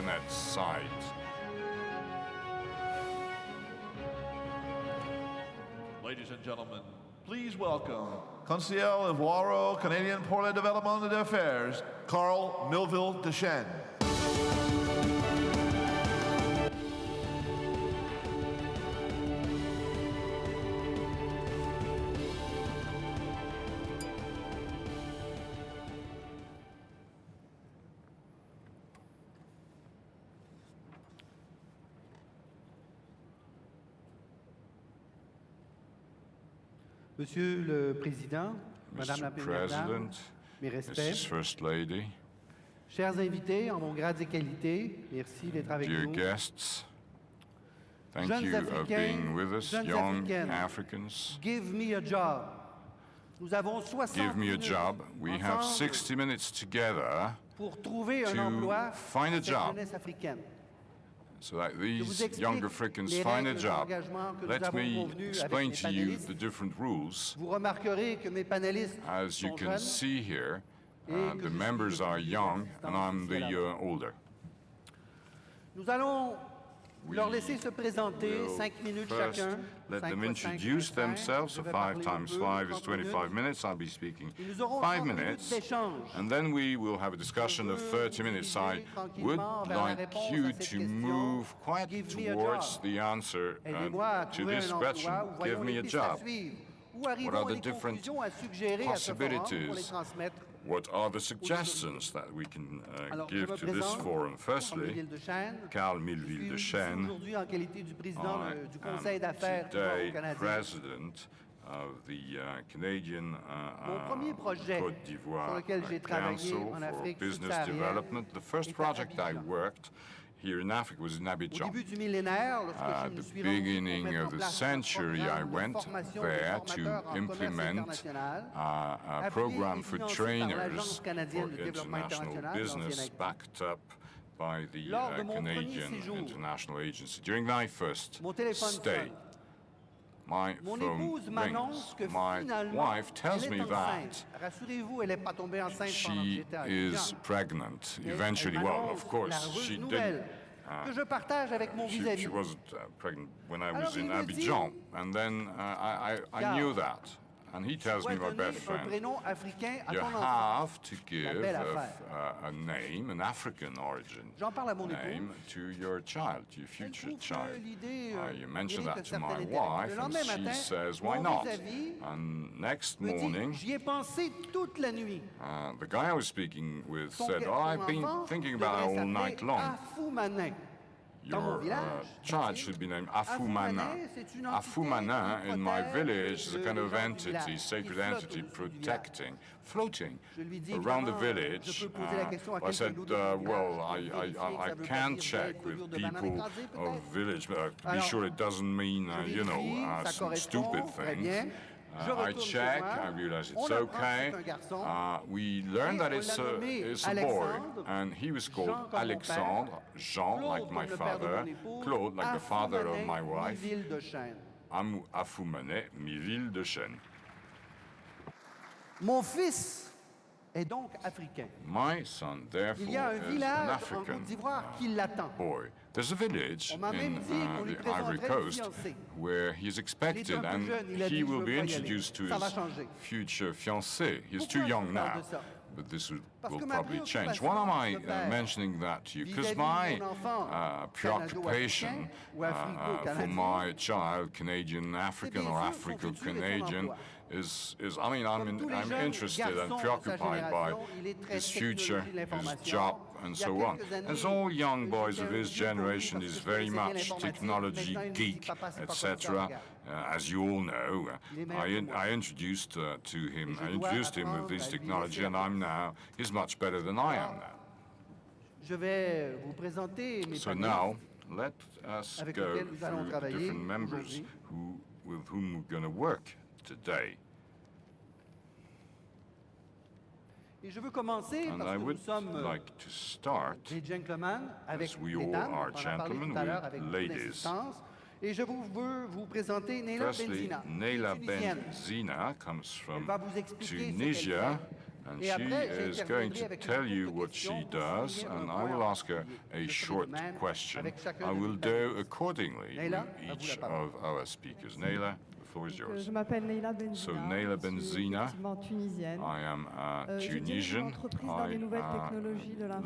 internet site. Ladies and gentlemen, please welcome Conseiller Ivoire, Canadian pour le développement des affaires, Karl Milleville de CHENE. Monsieur le Président, Madame la Mr. Première Dame, President, mes respects, Mrs. First Lady, chers invités en mon grade et qualité, merci d'être avec dear nous. guests, thank Jeunes you of being with us, Jeunes young Africaines, Africans. give me a job. Nous avons 60 Give me a minutes job. We have ensemble 60 minutes together pour trouver un to emploi find a pour cette job. jeunesse africaine. so that Je vous these explique young Africans les find a règles job. d'engagement que nous Let avons me convenues avec explain mes to you panélistes. the different rules. Vous remarquerez que mes panélistes As you sont can jeunes. see here, et que the je suis members are young and I'm the l'assistant older. Nous allons leur laisser se présenter We'll 5 minutes first chacun. let 5 them fois 5, introduce 25. themselves. Je So vais 5 parler un times peu, 5 is 30 25 minutes. minutes. I'll be speaking Et nous aurons 5 30 minutes minutes. d'échange. And then we will have a discussion of 30 minutes. I would like you to move quite Give me a towards job. the answer Aidez-moi à to trouver this un question. emploi. Voyons Give me les a pistes à job. suivre. Où What arrivons are the les different conclusions à suggérer à ce forum pour les possibilities? transmettre? What are the suggestions that we can Alors, je give me to this présente, forum? Karl Firstly, Milleville de CHENE. Karl Je Milleville suis de ici CHENE. aujourd'hui en qualité du président I du am Conseil d'affaires today ivoiro-canadien. president of the Canadian Mon premier projet Côte sur d'Ivoire lequel j'ai travaillé Council en for Afrique Business subsaharienne Development. The first est à project I Abidjan. worked here in Africa was in Au Abidjan. début du millénaire, lorsque je At me the suis rendu pour beginning mettre en of the place un century, I programme de went formation des there formateurs to en commerce implement international, a appuyé program et for financé par trainers l'Agence for canadienne de développement international international, business, l'ancienne ACTI. backed up by the Lors de mon premier Canadian séjour, International Agency. During my first mon téléphone stay, sonne. my Mon phone épouse m'annonce rings. que My finalement, wife tells elle me est enceinte. that Rassurez-vous, elle n'est pas tombée enceinte pendant que she j'étais à is Abidjan. pregnant Mais eventually. elle Well, m'annonce of course, la heureuse she nouvelle didn't. que je partage avec mon vis-à-vis. She wasn't pregnant when I Alors, was il in me dit, Abidjan, and then I Karl, knew that. And he tells me, Tu dois my donner best un friend, prénom africain à you ton enfant. have to give belle affaire. a name, an African origin J'en parle à mon name épouse. to your child, to your Elle future trouve que child. l'idée You mention mérite un that to my certain intérêt. Le wife, and lendemain she matin, says, why mon not? vis-à-vis And next me dit, morning, j'y ai pensé toute la nuit. the guy I was speaking with Ton said, oh, I've been enfant thinking about it devrait all night s'appeler long. Afoumanin. Dans mon Your village, child should be named Afoumanin. c'est une entité Afoumanin qui in my protège village is a kind les of gens du entity, village, sacred qui flotte entity, au-dessus du protecting, floating Je lui dis, around the évidemment, village. je peux poser la question à I quelqu'un said, d'autre du well, village pour vérifier que ça I veut pas can dire check bête with figure de banane people écrasée, of peut-être. village, to be Alors, sure it doesn't mean, Je you know, vérifie, ça some correspond, stupid très things. bien. Je I retourne check, chez moi. I realize On it's apprend que okay. c'est un garçon. We learned that Et on it's l'a nommé a boy, Alexandre, and he was Jean called comme mon Alexandre, père, Jean, Claude like my comme le père de father, mon épouse, Claude, like the father of my Afoumanin, wife, MIVILLE de CHENE. Afoumanin, MIVILLE de CHENE. Mon fils est donc africain. My son, therefore, Il y a un is an village en African Côte d'Ivoire qui l'attend. boy. There's a village On m'a in même dit qu'on lui the Ivory présenterait le Coast fiancé. where he's Il est expected un peu and jeune, il a dit, he je will veux be pas y aller. introduced to Ça va his changer. future fiancée. He's Pourquoi too je young vous parle now, de ça? but this will Parce que ma probably change. préoccupation, Why am I monsieur le père, mentioning that to you? Because vis-à-vis my de mon enfant preoccupation canado-africain ou for africo-canadien, my child, Canadian African bien or sûr son futur et son African-Canadian, emploi. is I mean, I'm Comme tous les I'm jeunes interested and garçons de sa preoccupied by génération, il est très his future, technologie de his l'information. job, and Il y a so on. quelques années, As all young boys j'étais of un his vieux pour lui generation parce is que je very connaissais bien much l'informatique. technology Maintenant, il me dit, geek, papa, c'est pas comme etc. ça, regarde. As you all know, Il est meilleur que moi. I introduced to him, Et je I dois introduced him with apprendre this à lui technology, laisser and I'm now he's much better than I am now. Je vais vous présenter mes So panélistes. now let us avec go lesquels nous allons through the travailler different members aujourd'hui. with whom we're going to work today. Et je veux commencer And parce I que nous would sommes like to start, des gentlemen avec as we des all dames. are On en a parlé gentlemen, tout à l'heure with avec beaucoup ladies. d'insistance. Et je veux vous présenter Neila firstly, BENZINA, Neila tunisienne. BENZINA comes Elle from va vous expliquer ce qu'elle Tunisia, and she is going to tell you what she does, and I will ask her a short question. I will do accordingly with each of our speakers. Neila, the floor is yours. Je m'appelle Neila BENZINA. So Neila BENZINA, Tunisienne. I am Tunisian. I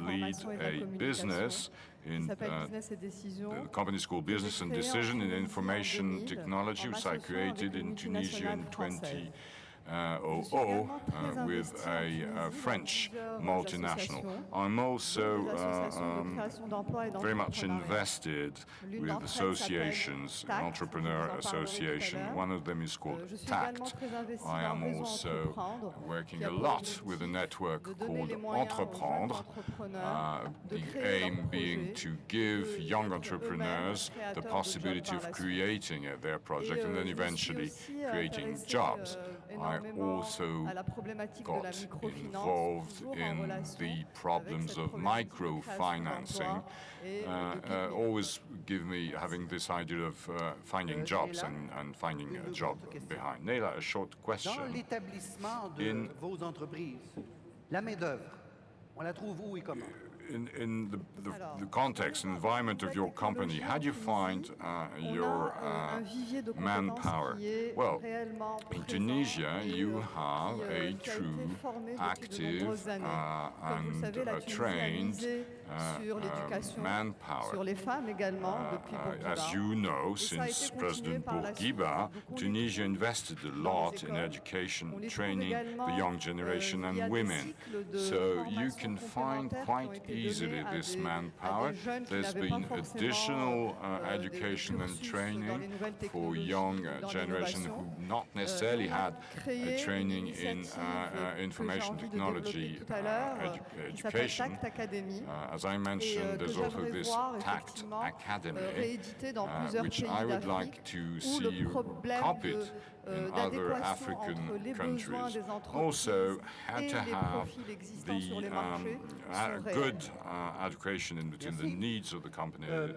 lead a business in the company is called Business and Decision in Information Technology, which I created in Tunisia in 2000 with a French multinational. I'm also very much invested with associations, entrepreneur association. One of them is called TACT. I am also working a lot with a network called Entreprendre, the aim being to give young entrepreneurs the possibility of creating their project and then eventually creating jobs. I also got involved in the problems of microfinancing, always having this idea of finding jobs and finding a job behind. Neila, a short question. Dans l'établissement de vos entreprises, la main-d'œuvre, on la trouve où et comment? In the context and environment of your company, how do you find your manpower? Well, in Tunisia, you have a true, active and trained manpower. As you know, since President Bourguiba, Tunisia invested a lot in education, training the young generation and women. So you can find quite easily this manpower. There's been additional education and training for young generation who not necessarily had training in information technology education. As I mentioned, there's also this TACT Academy, which I would like to see copied in other African countries. Also, how to have the good education in between the needs of the company and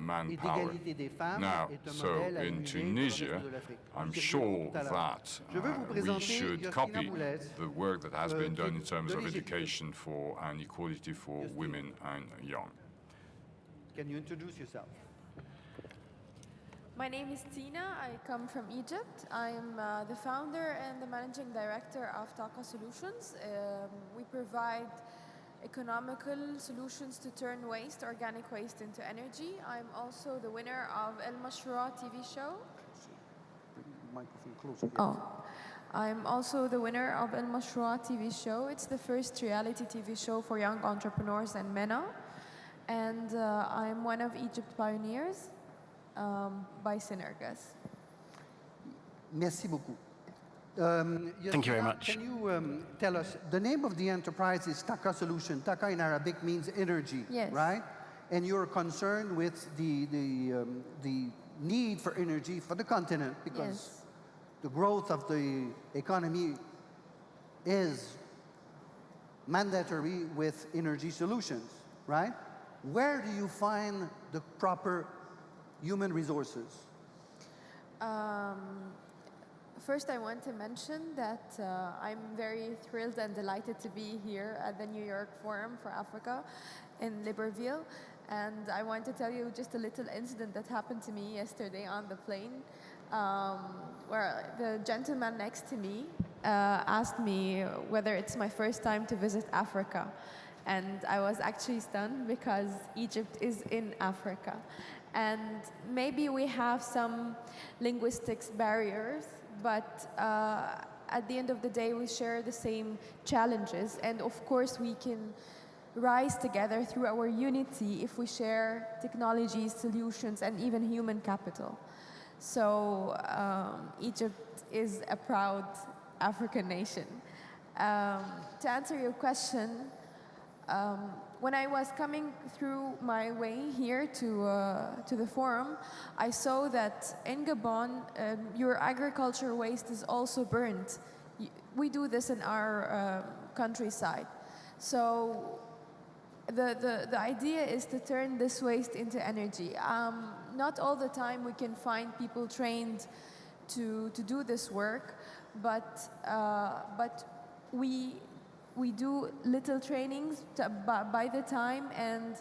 manpower. Now, so in Tunisia, I'm sure that we should copy the work that has been done in terms of education for and equality for women and young. Can you introduce yourself? My name is Tina. I come from Egypt. I am the founder and the managing director of Taqa Solutions. We provide economical solutions to turn organic waste into energy. I'm also the winner of El Mashroua TV show. Microphone closer. Oh. I'm also the winner of El Mashroua TV show. It's the first reality TV show for young entrepreneurs and MENA. And I'm one of Egypt's pioneers. By Synergus. Merci beaucoup. Thank you very much. Can you tell us, the name of the enterprise is Taqa Solution. Taqa in Arabic means energy, yes. Right? And you're concerned with the need for energy for the continent because the growth of the economy is mandatory with energy solutions, right? Where do you find the proper human resources? First, I want to mention that I'm very thrilled and delighted to be here at the New York Forum for Africa in Libreville. And I want to tell you just a little incident that happened to me yesterday on the plane, where the gentleman next to me asked me whether it's my first time to visit Africa. And I was actually stunned because Egypt is in Africa. And maybe we have some linguistics barriers, but at the end of the day, we share the same challenges. And of course, we can rise together through our unity if we share technologies, solutions, and even human capital. So Egypt is a proud African nation. To answer your question, when I was coming through my way here to the forum, I saw that in Gabon, your agriculture waste is also burned. We do this in our countryside. So the idea is to turn this waste into energy. Not all the time we can find people trained to do this work, but we do little trainings by the time, and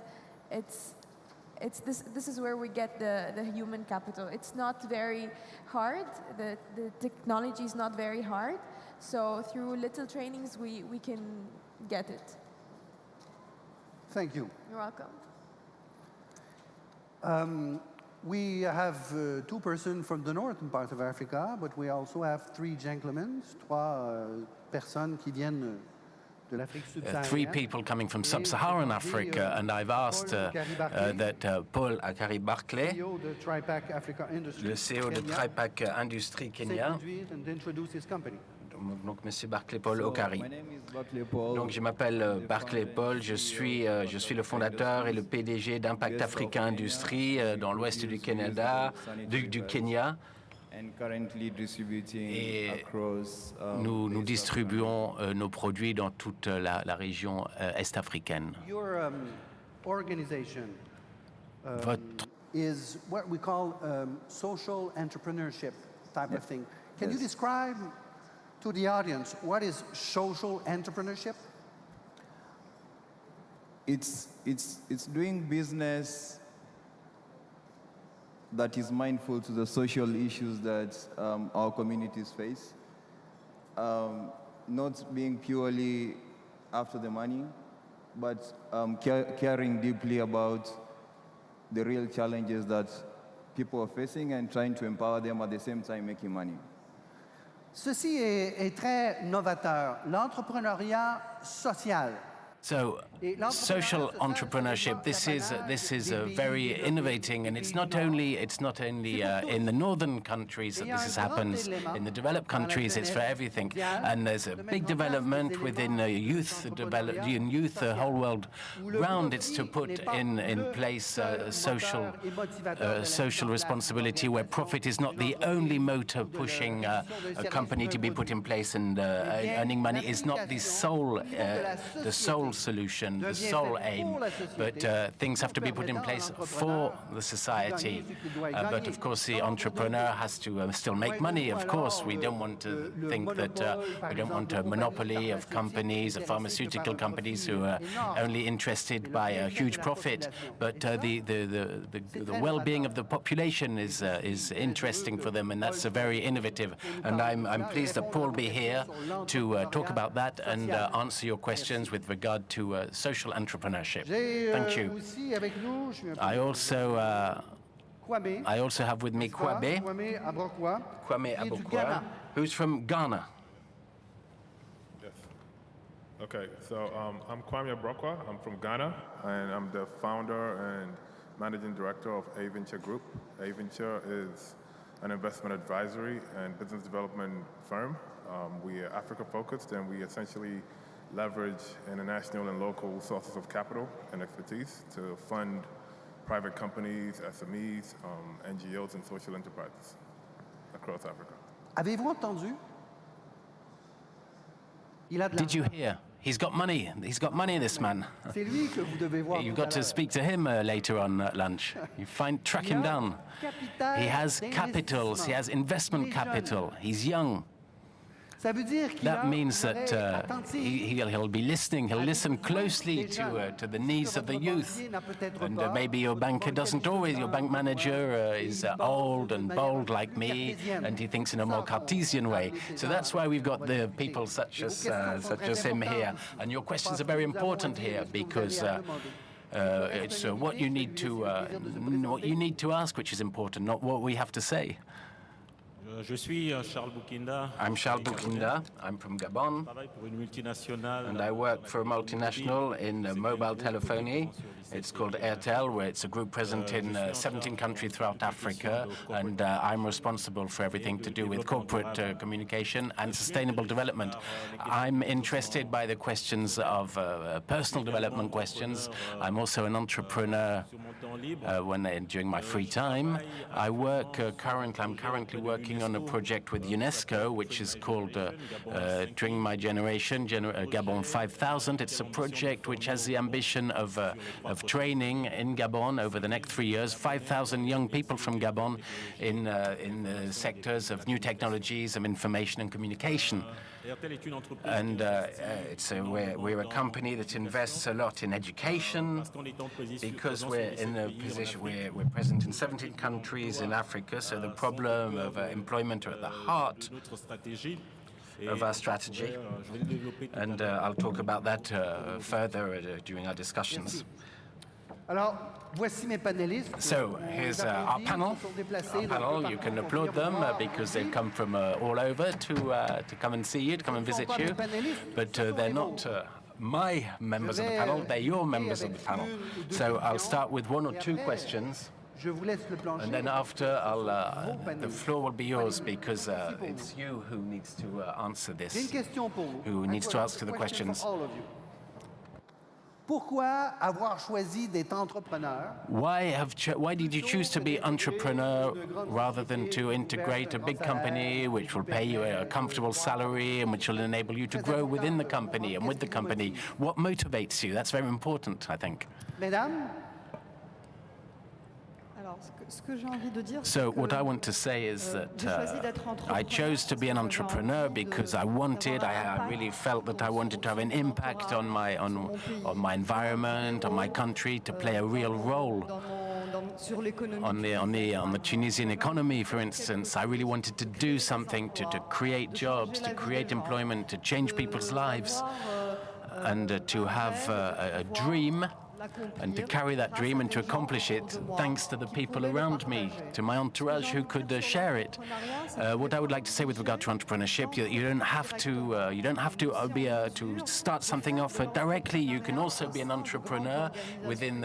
this is where we get the human capital. It's not very hard. The technology is not very hard. So through little trainings, we can get it. Thank you. You're welcome. We have 2 persons from the northern part of Africa, but we also have 3 gentlemen, 3 personnes qui viennent de l'Afrique subsaharienne. 3 people coming from sub-Saharan Africa, and I've asked that Paul AKARI Barclay, CEO de Tripac Africa Industries, le CEO de Kenya, Tripac Industrie Kenya, s'introduire and introduce his company. donc Monsieur Barclay Paul OKARI. My name is Barclay Paul. Donc je m'appelle Barclay Paul, je suis le fondateur et le PDG d'Impact Africa Industrie dans l'ouest du Canada, du Kenya. And currently distributing Et across, nous distribuons nos produits dans toute la région est-africaine. Your organization Votre is what we call social entrepreneurship type of thing. Can you describe to the audience what is social entrepreneurship? it's doing business that is mindful to the social issues that our communities face. Not being purely after the money, but caring deeply about the real challenges that people are facing and trying to empower them at the same time making money. Ceci est très novateur, l'entrepreneuriat social. So, social entrepreneurship. This is very innovating, and it's not only in the northern countries that this happens. In the developed countries, it's for everything. And there's a big development within youth. The whole world round. It's to put in place social responsibility, where profit is not the only motor pushing a company to be put in place, and earning money is not the sole solution, the sole aim, but things have to be put in place for the society. But of course, the entrepreneur has to still make money. Of course, we don't want to think that we don't want a monopoly of companies, of pharmaceutical companies who are only interested by a huge profit. But the well-being of the population is interesting for them, and that's very innovative. And I'm pleased that Paul be here to talk about that and answer your questions with regard to social entrepreneurship. Thank you. I also have with me Kwame ABROKWA, who's from Ghana. Yes. Okay, so I'm Kwame ABROKWA. I'm from Ghana, and I'm the founder and managing director of Avinture Group. Avinture is an investment advisory and business development firm. We are Africa-focused, and we essentially leverage international and local sources of capital and expertise to fund private companies, SMEs, NGOs, and social enterprises across Africa. Avez-vous entendu? Did you hear? He's got money. He's got money, this man. C'est lui que vous devez voir. You've got to speak to him later on at lunch. You track him down. He has capitals. He has investment capital. He's young. That means that he'll be listening. He'll listen closely to the needs of the youth. And maybe your banker doesn't always. Your bank manager is old and bold like me, and he thinks in a more Cartesian way. So that's why we've got the people such as him here. And your questions are very important here, because it's what you need to ask, which is important, not what we have to say. Je suis Charles BOUKINDA. I'm Charles BOUKINDA. I'm from Gabon, and I work for a multinational in mobile telephony. It's called Airtel, where it's a group present in 17 countries throughout Africa, and I'm responsible for everything to do with corporate communication and sustainable development. I'm interested by the questions of personal development questions. I'm also an entrepreneur during my free time. I'm currently working working on a project with UNESCO, which is called During My Generation, Gabon 5000. It's a project which has the ambition of training in Gabon over the next 3 years, 5,000 young people from Gabon in the sectors of new technologies of information and communication. And we're a company that invests a lot in education because we're in a position, we're present in 17 countries in Africa, so the problem of employment are at the heart of our strategy. And I'll talk about that further during our discussions. Alors, voici mes panélistes. So here's our panel. You can applaud them because they've come from all over to come and see you, to come and visit you. But they're not my members of the panel, they're your members of the panel. So I'll start with 1 or 2 questions. And then after, the floor will be yours because it's you who needs to answer this, who needs to answer the questions. Pourquoi avoir choisi d'être entrepreneur? Why did you choose to be entrepreneur rather than to integrate a big company which will pay you a comfortable salary and which will enable you to grow within the company and with the company? What motivates you? That's very important, I think. Mesdames? So what I want to say is that I chose to be an entrepreneur because I really felt that I wanted to have an impact on my environment, on my country, to play a real role on the Tunisian economy, for instance. I really wanted to do something to create jobs, to create employment, to change people's lives, and to have a dream, and to carry that dream and to accomplish it thanks to the people around me, to my entourage who could share it. What I would like to say with regard to entrepreneurship, you don't have to start something off directly. You can also be an entrepreneur within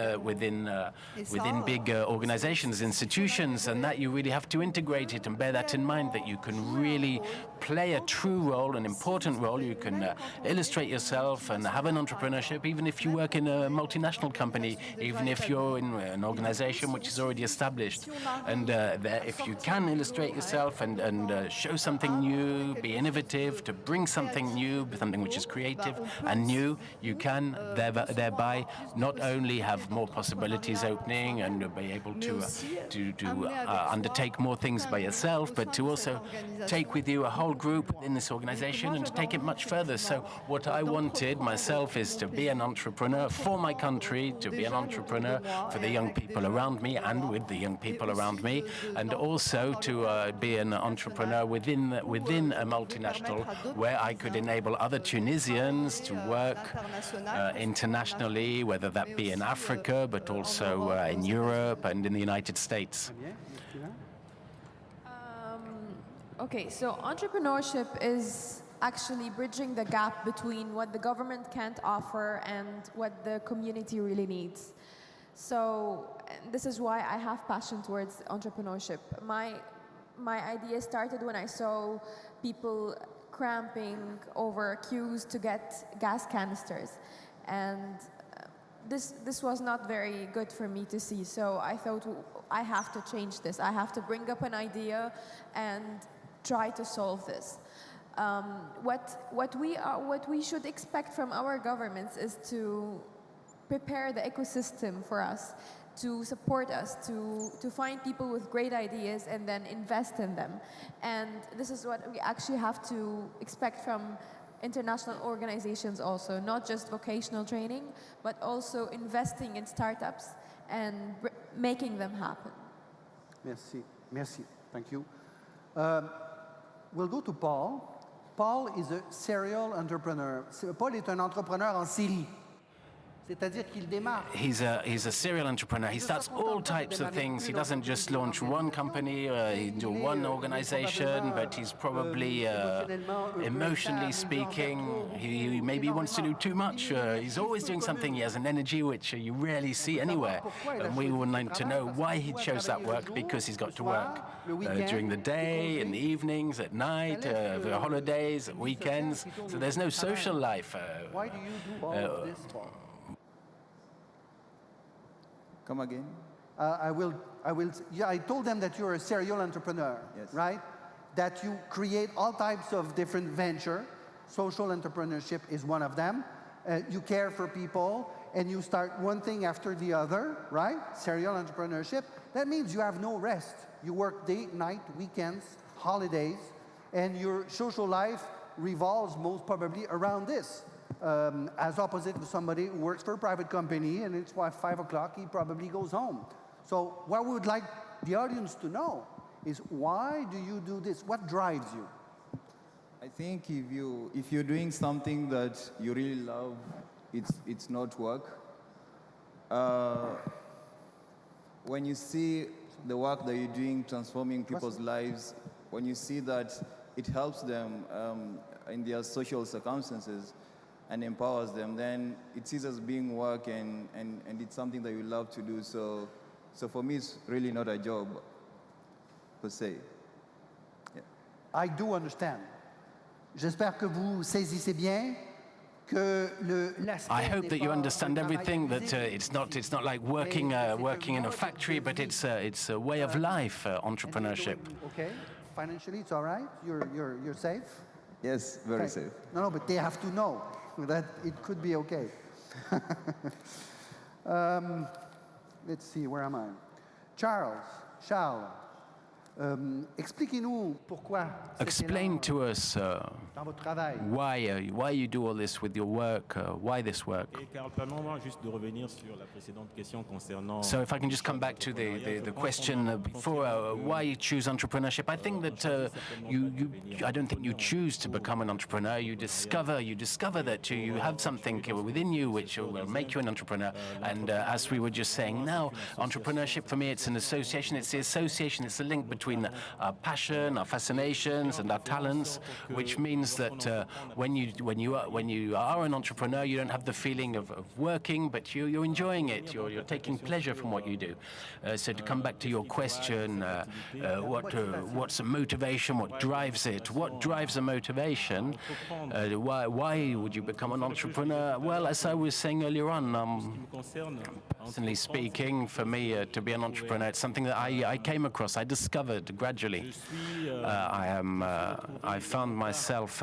big organizations, institutions, and that you really have to integrate it and bear that in mind, that you can really play a true role, an important role. You can illustrate yourself and have an entrepreneurship even if you work in a multinational company, even if you're in an organization which is already established. And if you can illustrate yourself and show something new, be innovative, to bring something new, something which is creative and new, you can thereby not only have more possibilities opening and be able to undertake more things by yourself, but to also take with you a whole group in this organization and to take it much further. So what I wanted myself is to be an entrepreneur for my country, to be an entrepreneur for the young people around me and with the young people around me, and also to be an entrepreneur within a multinational where I could enable other Tunisians to work internationally, whether that be in Africa, but also in Europe and in the United States. Okay, so entrepreneurship is actually bridging the gap between what the government can't offer and what the community really needs. So this is why I have passion towards entrepreneurship. My idea started when I saw people cramping over queues to get gas canisters. And this was not very good for me to see. So I thought, I have to change this. I have to bring up an idea and try to solve this. What we should expect from our governments is to prepare the ecosystem for us, to support us, to find people with great ideas and then invest in them. And this is what we actually have to expect from international organizations also, not just vocational training, but also investing in startups and making them happen. Merci. Merci. Thank you. We'll go to Paul. Paul is a serial entrepreneur. Paul est un entrepreneur en série. C'est-à-dire qu'il démarre. He's a serial entrepreneur. He starts all types of things. He doesn't just launch one company or one organization, but he's probably, emotionally speaking, he maybe wants to do too much. He's always doing something. He has an energy which you rarely see anywhere. And we would like to know why he chose that work, because he's got to work during the day, in the evenings, at night, for holidays, at weekends. So there's no social life. Why do you do all of this, Paul? Come again? I told them that you're a serial entrepreneur, Yes. right? that you create all types of different venture. Social entrepreneurship is one of them. You care for people, and you start one thing after the other, right? Serial entrepreneurship. That means you have no rest. You work day, night, weekends, holidays, and your social life revolves most probably around this. As opposite to somebody who works for a private company, and it's why 5 o'clock he probably goes home. So what we would like the audience to know is, why do you do this? What drives you? I think if you're doing something that you really love, it's not work. When you see the work that you're doing transforming people's lives, when you see that it helps them in their social circumstances and empowers them, then it ceases being work, and it's something that you love to do. So for me, it's really not a job per se. Yeah. I do understand. J'espère que vous saisissez bien que I hope that you understand everything, that it's not like working in a factory, but it's a way of life, entrepreneurship. Okay, financially it's all right? You're safe? Yes, very safe. No, but they have to know that it could be okay. Let's see, where am I? Charles, expliquez-nous pourquoi. Explain to us why you do all this with your work, why this work. So if I can just come back to the question before, why you choose entrepreneurship. I think that I don't think you choose to become an entrepreneur. You discover that you have something within you which will make you an entrepreneur. And as we were just saying now, entrepreneurship for me, it's an association. It's the association. It's the link between our passion, our fascinations, and our talents, which means that when you are an entrepreneur, you don't have the feeling of working, but you're enjoying it. You're taking pleasure from what you do. So to come back to your question, what's a motivation? What drives it? What drives a motivation? Why would you become an entrepreneur? Well, as I was saying earlier on, personally speaking, for me to be an entrepreneur, it's something that I came across, I discovered gradually. I found myself,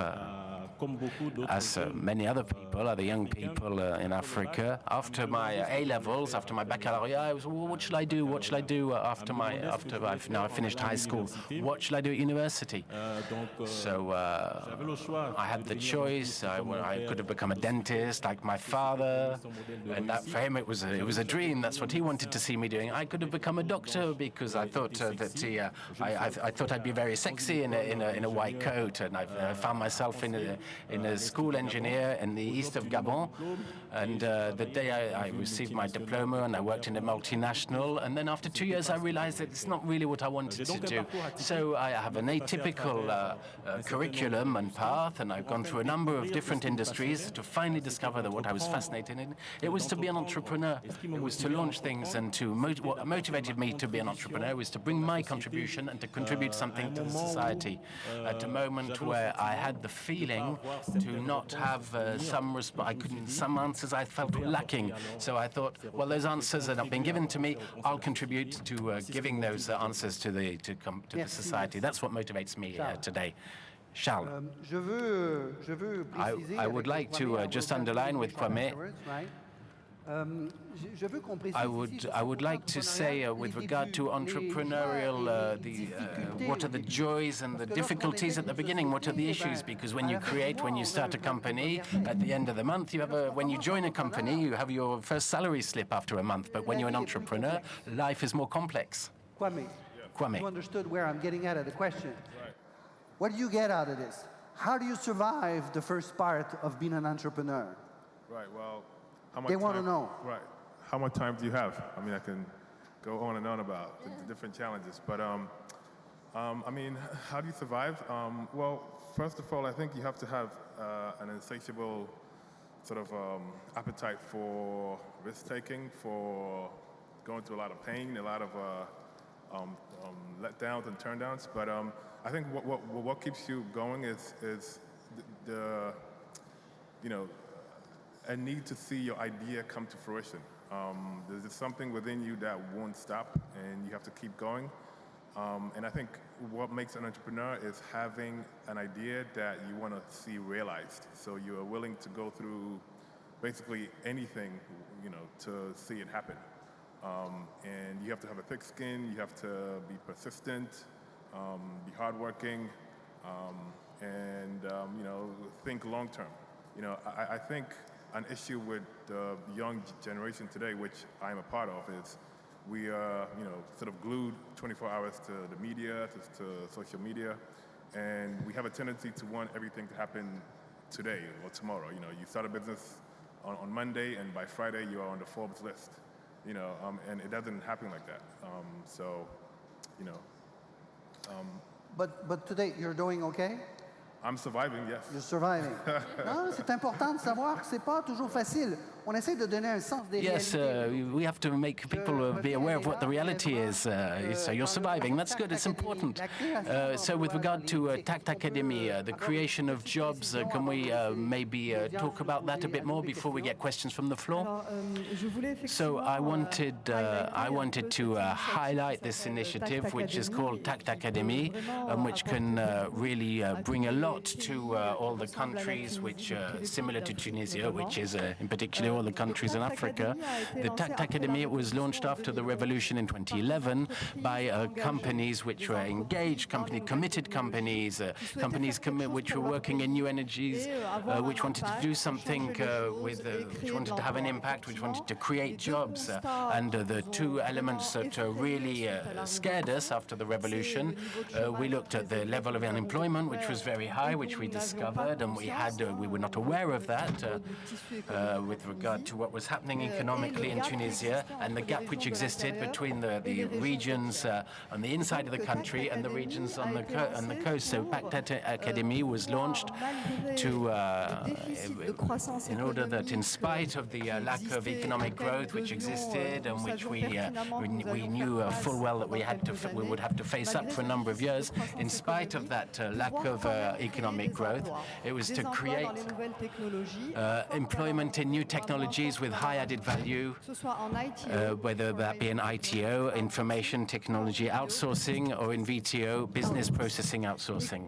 as many other people, other young people in Africa, after my A-levels, after my baccalaureate, I was, well, what should I do? What should I do after I've now finished high school? What should I do at university? So I had the choice. I could have become a dentist like my father, and that for him it was a dream. That's what he wanted to see me doing. I could have become a doctor because I thought I thought I'd be very sexy in a white coat, and I found myself in a school engineer in the east of Gabon. And the day I received my diploma, and I worked in a multinational, and then after 2 years I realized that it's not really what I wanted to do. So I have an atypical curriculum and path, and I've gone through a number of different industries to finally discover that what I was fascinated in, it was to be an entrepreneur. It was to launch things, and what motivated me to be an entrepreneur was to bring my contribution and to contribute something to the society. At a moment where I had the feeling to not have some answers I felt were lacking. So I thought, well, those answers are not being given to me. I'll contribute to giving those answers to the society. That's what motivates me today. Charles, I would like to just underline with Kwame. I would like to say, with regard to entrepreneurial, what are the joys and the difficulties at the beginning? What are the issues? Because when you start a company, at the end of the month, when you join a company, you have your first salary slip after a month. But when you're an entrepreneur, life is more complex. Kwame, you understood where I'm getting at the question. Right. What do you get out of this? How do you survive the first part of being an entrepreneur? Right, well, how much They want to know. Right. How much time do you have? I mean, I can go on and on about the different challenges, but I mean, how do you survive? Well, first of all, I think you have to have an insatiable sort of appetite for risk-taking, for going through a lot of pain, a lot of letdowns and turndowns. But I think what keeps you going is the a need to see your idea come to fruition. There's just something within you that won't stop, and you have to keep going. And I think what makes an entrepreneur is having an idea that you want to see realized. So you are willing to go through basically anything, to see it happen. And you have to have a thick skin, you have to be persistent, be hardworking, and think long term. I think an issue with the young generation today, which I'm a part of, is we are, sort of glued 24 hours to the media, to social media, and we have a tendency to want everything to happen today or tomorrow. You start a business on Monday, and by Friday you are on the Forbes list. And it doesn't happen like that. But today you're doing okay? I'm surviving, yes. You're surviving. Non, c'est important de savoir que c'est pas toujours facile. On essaie de donner un sens des Yes, we have to make people be aware of what the reality is. So you're surviving. That's good. It's important. So with regard to Taqa Academy, the creation of jobs, can we maybe talk about that a bit more before we get questions from the floor? So I wanted to highlight this initiative, which is called Taqa Academy, and which can really bring a lot to all the countries which are similar to Tunisia, which is in particular all the countries in Africa. The Taqa Academy was launched after the revolution in 2011 by companies which were engaged, committed companies, which were working in new energies, which wanted to do something which wanted to have an impact, which wanted to create jobs. And the two elements that really scared us after the revolution, we looked at the level of unemployment, which was very high, which we discovered, and we were not aware of that with regard to what was happening economically in Tunisia, and the gap which existed between the regions on the inside of the country and the regions on the coast. So Taqa Academy was launched in order that, in spite of the lack of economic growth which existed and which we knew full well that we would have to face up for a number of years, in spite of that lack of economic growth, it was to create employment in new technologies with high added value, whether that be in ITO, information technology outsourcing, or in VTO, business processing outsourcing.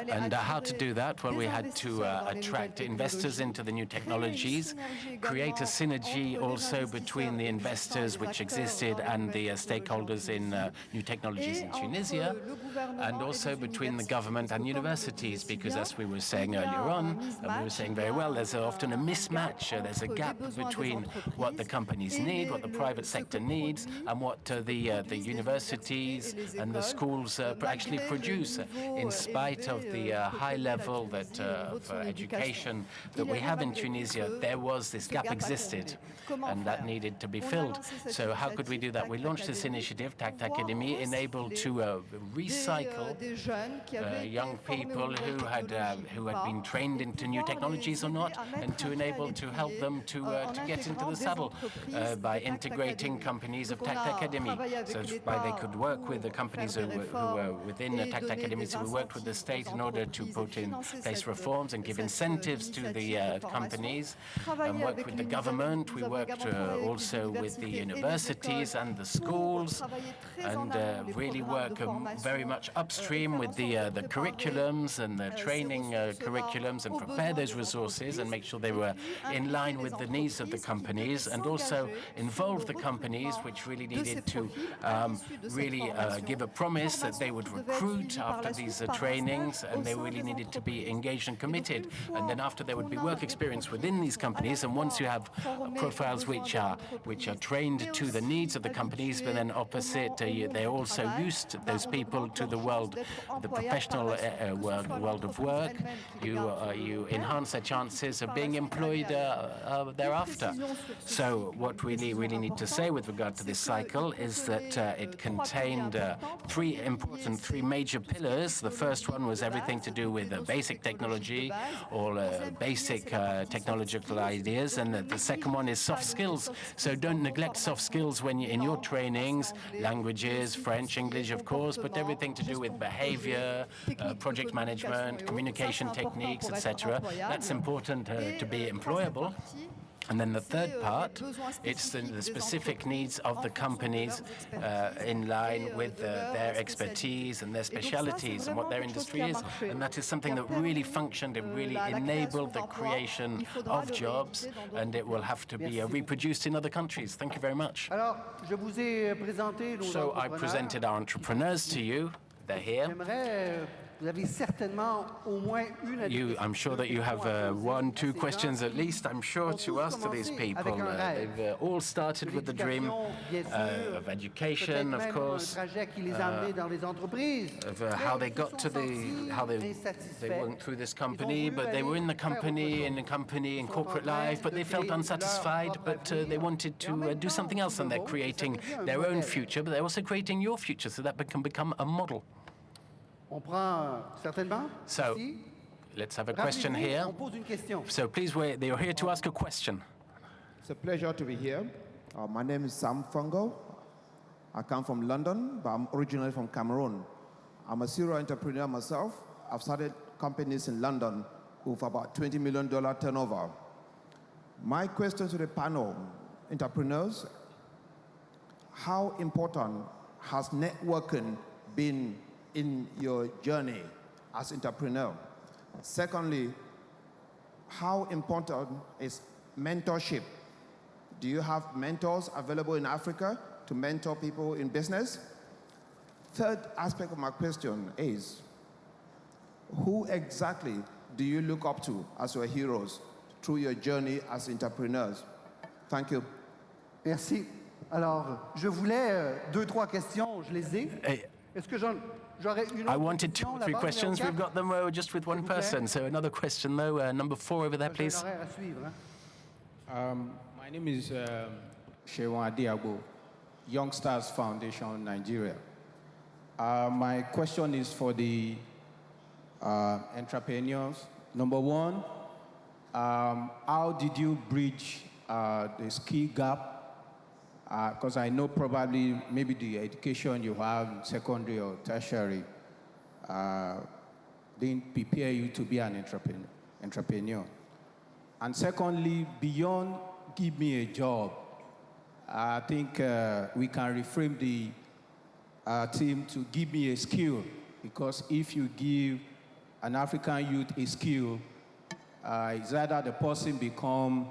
And how to do that? Well, we had to attract investors into the new technologies, create a synergy also between the investors which existed and the stakeholders in new technologies in Tunisia, and also between the government and universities, because as we were saying earlier on, and we were saying very well, there's often a mismatch, there's a gap between what the companies need, what the private sector needs, and what the universities and the schools actually produce. In spite of the high level of education that we have in Tunisia, there was this gap existed, and that needed to be filled. So how could we do that? We launched this initiative, Taqa Academy, enabled to recycle young people who had been trained into new technologies or not, and to enable to help them to get into the saddle by integrating companies of Taqa Academy. So they could work with the companies who were within the Taqa Academy. So we worked with the state in order to put in place reforms and give incentives to the companies, and worked with the government. We worked also with the universities and the schools, and really work very much upstream with the curriculums and the training curriculums, and prepare those resources and make sure they were in line with the needs of the companies, and also involve the companies which really needed to give a promise that they would recruit after these trainings, and they really needed to be engaged and committed. And then after there would be work experience within these companies, and once you have profiles which are trained to the needs of the companies, but then opposite, they also used those people to the world, the professional world of work. You enhance their chances of being employed thereafter. So what we really need to say with regard to this cycle is that it contained three major pillars. The first one was everything to do with basic technology, or basic technological ideas, and the second one is soft skills. So don't neglect soft skills when in your trainings, languages, French, English, of course, but everything to do with behavior, project management, communication techniques, etc. That's important to be employable. And then the third part, it's the specific needs of the companies in line with their expertise and their specialities and what their industry is. And that is something that really functioned and really enabled the creation of jobs, and it will have to be reproduced in other countries. Thank you very much. So I presented our entrepreneurs to you. They're here. I'm sure that you have 1, 2 questions at least, I'm sure, to ask to these people. They've all started with the dream of education, of course, of how they got to how they went through this company, but they were in corporate life, but they felt unsatisfied, but they wanted to do something else, and they're creating their own future, but they're also creating your future, so that can become a model. So, let's have a question here. So please wait, you're here to ask a question. It's a pleasure to be here. My name is Sam Fungo. I come from London, but I'm originally from Cameroon. I'm a serial entrepreneur myself. I've started companies in London with about $20 million turnover. My question to the panel, entrepreneurs, how important has networking been in your journey as entrepreneur? Secondly, how important is mentorship? Do you have mentors available in Africa to mentor people in business? Third aspect of my question is, who exactly do you look up to as your heroes through your journey as entrepreneurs? Thank you. Merci. Alors, je voulais 2, 3 questions, je les ai. Est-ce que I wanted 2 or 3 questions. We've got them just with one person. So another question, though. Number 4 over there, please. My name is Shewan Adiabo, Young Stars Foundation, Nigeria. My question is for the entrepreneurs. Number 1, how did you bridge the skill gap? Because I know probably maybe the education you have in secondary or tertiary didn't prepare you to be an entrepreneur. And secondly, beyond give me a job, I think we can reframe the team to give me a skill, because if you give an African youth a skill, it's either the person become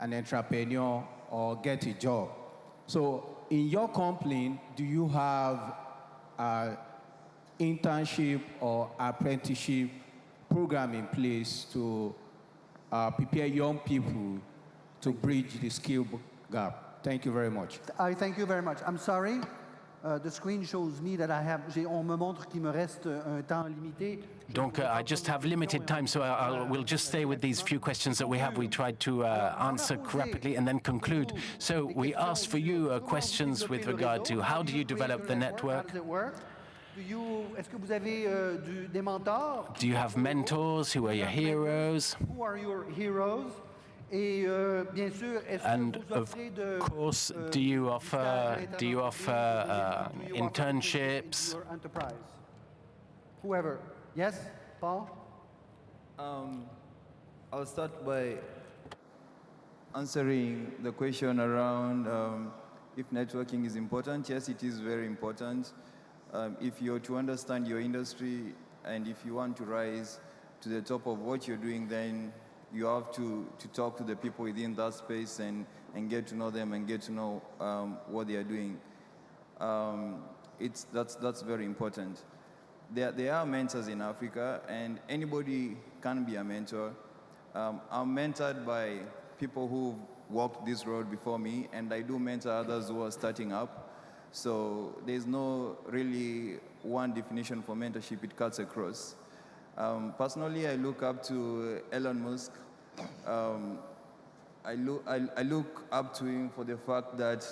an entrepreneur or get a job. So in your company, do you have internship or apprenticeship program in place to prepare young people to bridge the skill gap? Thank you very much. Thank you very much. I'm sorry. The screen shows me that on me montre qu'il me reste un temps limité. Donc, I just have limited time, so we'll just stay with these few questions that we have. We tried to answer rapidly and then conclude. So we asked for you questions with regard to how do you develop the network? Est-ce que vous avez des mentors? Do you have mentors? Who are your heroes? Who are your heroes? Et bien sûr, est-ce que vous offrez de course, do you offer internships? Whoever. Yes, Paul? I'll start by answering the question around if networking is important. Yes, it is very important. If you're to understand your industry and if you want to rise to the top of what you're doing, then you have to talk to the people within that space and get to know them and get to know what they are doing. That's very important. There are mentors in Africa, and anybody can be a mentor. I'm mentored by people who've walked this road before me, and I do mentor others who are starting up. So there's no really one definition for mentorship. It cuts across. Personally, I look up to Elon Musk. I look up to him for the fact that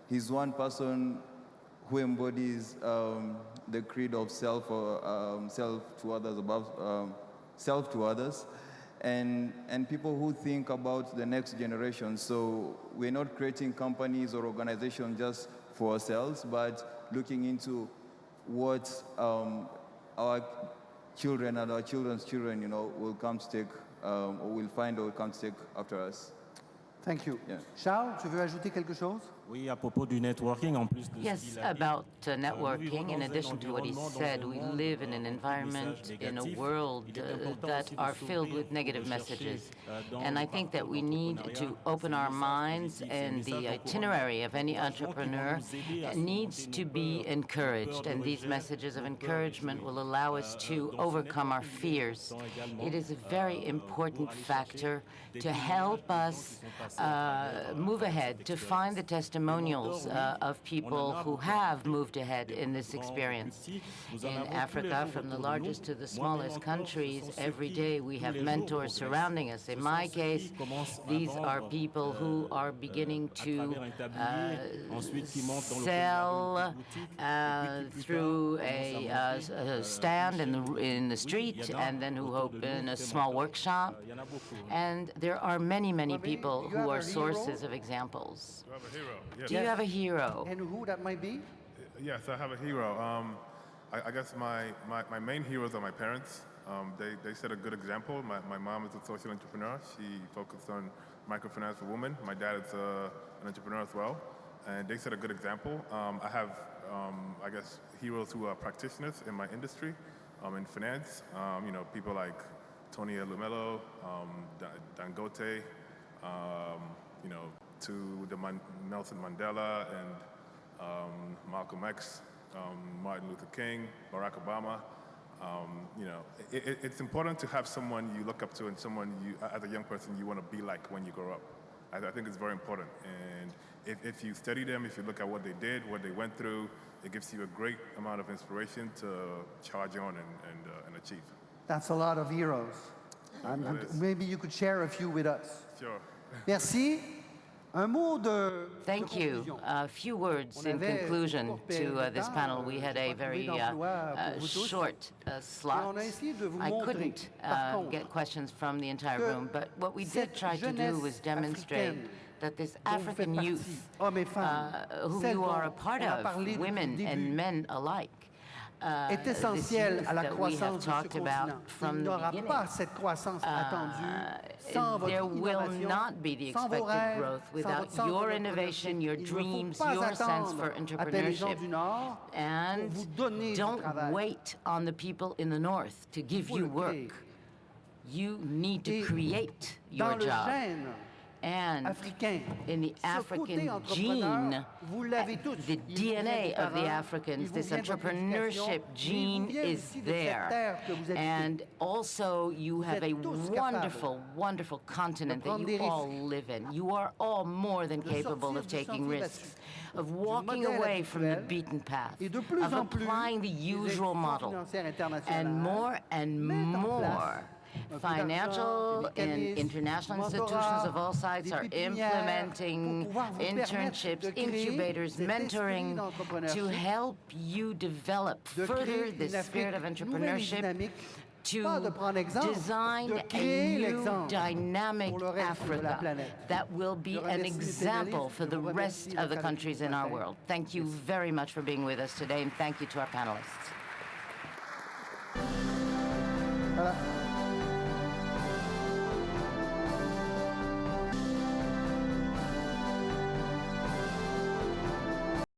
he's one person who embodies the creed of self to others above self to others, and people who think about the next generation. So we're not creating companies or organizations just for ourselves, but looking into what our children and our children's children, will come to take, or will find or will come to take after us. Thank you. Yeah. Charles, tu veux ajouter quelque chose? Oui, à propos du networking, en plus de ce Yes, qu'il a dit, about networking. In addition to what he said, we live in an environment, in a world that are filled with negative messages. And I think that we need to open our minds, and the itinerary of any entrepreneur needs to be encouraged. And these messages of encouragement will allow us to overcome our fears. It is a very important factor to help us move ahead, to find the testimonials of people who have moved ahead in this experience. In Africa, from the largest to the smallest countries, every day we have mentors surrounding us. In my case, these are people who are beginning to sell through a stand in the street, and then who open a small workshop. And there are many, many people who are sources of examples. I have a hero. Yes. Do you have a hero? And who that might be? Yes, I have a hero. I guess my main heroes are my parents. They set a good example. My mom is a social entrepreneur. She focused on microfinance for women. My dad is an entrepreneur as well. And they set a good example. I have, I guess, heroes who are practitioners in my industry, in finance. You know, people like Tony Elumelo, Dangote, you know, to the Nelson Mandela and Malcolm X, Martin Luther King, Barack Obama. You know, it's important to have someone you look up to and someone you, as a young person, you want to be like when you grow up. I think it's very important. And if you study them, if you look at what they did, what they went through, it gives you a great amount of inspiration to charge on and achieve. That's a lot of heroes. Maybe you could share a few with us. Sure. Merci. Un mot de Thank you. A few words in conclusion to this panel. We had a very short slot. I couldn't get questions from the entire room, but what we did try to do was demonstrate that this African youth, who you are a part of, women and men alike, est essentiel à la croissance de ce continent. Il n'y aura pas cette croissance attendue sans votre innovation, sans vos rêves, sans votre your innovation, your dreams, your sense for entrepreneurship. And don't wait on the people in the north to give you work. You need to create your job. And in the African gene, the DNA of the Africans, this entrepreneurship gene is there. And also you have a wonderful, wonderful continent that you all live in. You are all more than capable of taking risks, of walking away from the beaten path, of applying the usual model, and more financial and international institutions of all sides are implementing internships, incubators, mentoring to help you develop further this spirit of entrepreneurship, to design a new dynamic Africa that will be an example for the rest of the countries in our world. Thank you very much for being with us today, and thank you to our panelists. Voilà.